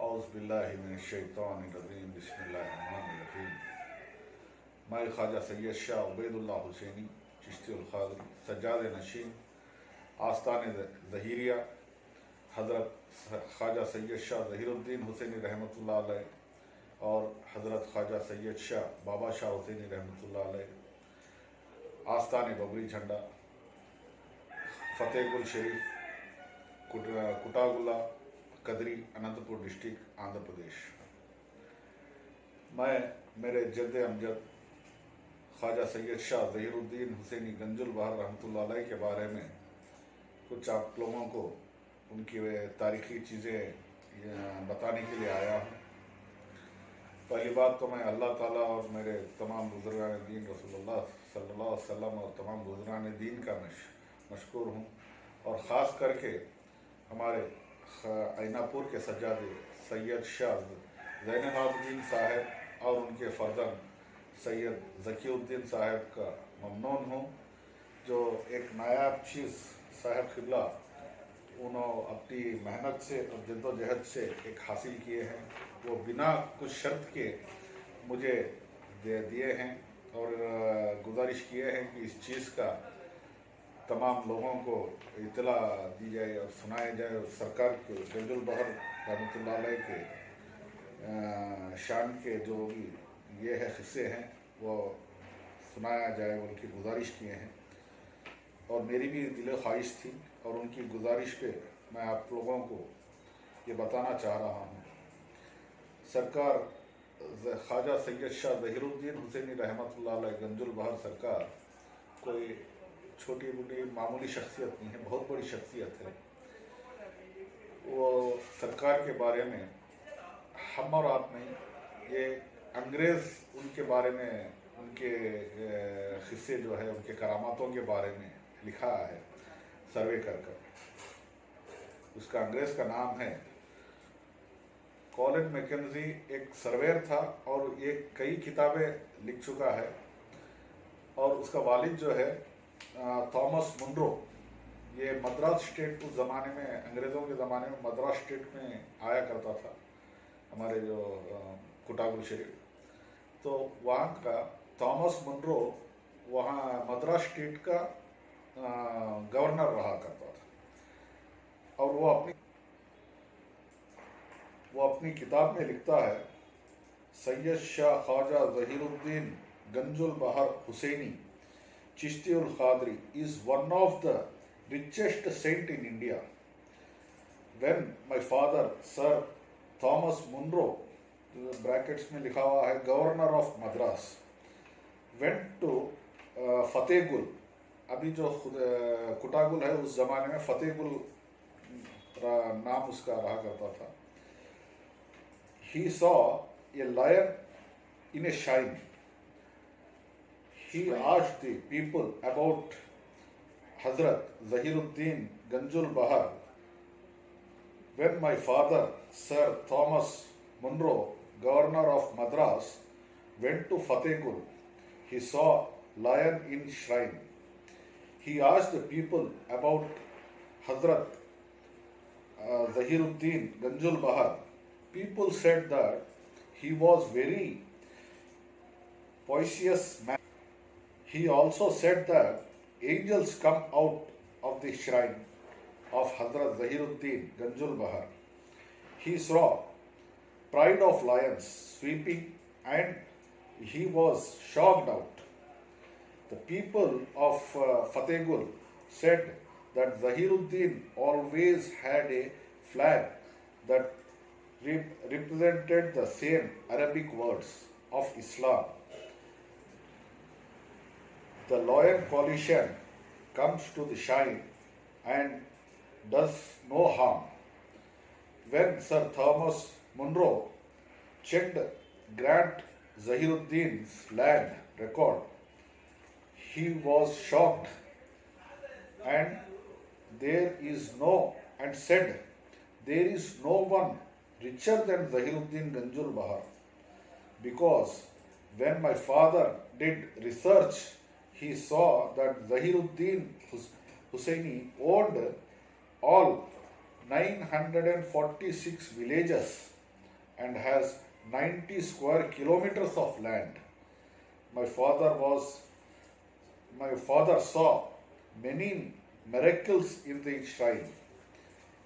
اعوذ باللہ من الشیطان الرجیم بسم اللہ الرحمن الرحیم. میں خواجہ سید شاہ عبید اللہ حسینی چشتی القادری سجاد نشین آستان ظہیریہ حضرت خواجہ سید شاہ ظہیر الدین حسینی رحمۃ اللہ علیہ اور حضرت خواجہ سید شاہ بابا شاہ حسینی رحمۃ اللہ علیہ آستان ببری جھنڈا فتح گل شریف کٹاگلا قدری اننت پور ڈسٹرکٹ آندھرا پردیش. میں میرے جد امجد خواجہ سید شاہ ظہیر الدین حسینی گنج البحر رحمۃ اللہ علیہ کے بارے میں کچھ آپ لوگوں کو ان کی تاریخی چیزیں بتانے کے لیے آیا ہوں. پہلی بات تو میں اللہ تعالیٰ اور میرے تمام بزرگان دین رسول اللہ صلی اللہ علیہ وسلم اور تمام بزرگان دین کا مشکور ہوں، اور خاص کر کے ہمارے عینا پور کے سجادے سید شاہ زین العابدین صاحب اور ان کے فرزند سید ذکی الدین صاحب کا ممنون ہوں، جو ایک نایاب چیز صاحب قبلہ انہوں اپنی محنت سے اور جد و جہد سے ایک حاصل کیے ہیں. وہ بنا کچھ شرط کے مجھے دیے ہیں اور گزارش کیے ہیں کہ اس چیز کا تمام لوگوں کو اطلاع دی جائے اور سنایا جائے، اور سرکار کے گنج البحر رحمۃ اللہ علیہ کے شان کے جو بھی یہ ہے حصے ہیں وہ سنایا جائے، ان کی گزارش کیے ہیں. اور میری بھی دل خواہش تھی اور ان کی گزارش پہ میں آپ لوگوں کو یہ بتانا چاہ رہا ہوں. سرکار خواجہ سید شاہ ظہیر الدین حسینی رحمۃ اللہ علیہ گنج البحر سرکار کوئی چھوٹی موٹی معمولی شخصیت نہیں ہے، بہت بڑی شخصیت ہے. وہ سرکار کے بارے میں ہم اور آپ نہیں، یہ انگریز ان کے بارے میں ان کے قصے جو ہے ان کے کراماتوں کے بارے میں لکھا ہے سروے کر. اس کا انگریز کا نام ہے کولن میکنزی، ایک سرویر تھا اور یہ کئی کتابیں لکھ چکا ہے. اور اس کا والد جو ہے تھامس منرو، یہ مدراس اسٹیٹ اس زمانے میں انگریزوں کے زمانے میں مدراس اسٹیٹ میں آیا کرتا تھا، ہمارے جو کٹاگل شریف. تو وہاں کا تھامس منرو وہاں مدراس اسٹیٹ کا گورنر رہا کرتا تھا. اور وہ اپنی کتاب میں لکھتا ہے سید شاہ خواجہ ظہیر الدین گنج البحر حسینی Chishti al-Qadri is one of the richest saint in India. When my father, Sir Thomas Munro, brackets میں لکھا ہوا ہے governor of Madras, went to فتح گل, ابھی جو کٹاگل ہے اس زمانے میں فتح گل نام اس کا رہا کرتا تھا. He saw a lion in a shrine. He asked the people about Hazrat Zahiruddin Ganjul Bahar. When my father, Sir Thomas Munro, Governor of Madras, went to Fatehgul, he saw lion in shrine. He asked the people about Hazrat Zahiruddin Ganjul Bahar. People said that he was very pious man. He also said that angels come out of the shrine of Hazrat Zahiruddin Ganjul Bahar. He saw pride of lions sweeping and he was shocked out. The people of Fatehgul said that Zahiruddin always had a flag that represented the same Arabic words of Islam. The loyal coalition comes to the shrine and does no harm. When Sir Thomas Munro checked Grant Zahiruddin's land record, he was shocked and said, there is no one richer than Zahiruddin Ganjul Bahar, because when my father did research, he saw that Zahiruddin Husaini owned all 946 villages and has 90 square kilometers of land. My father saw many miracles in the shrine.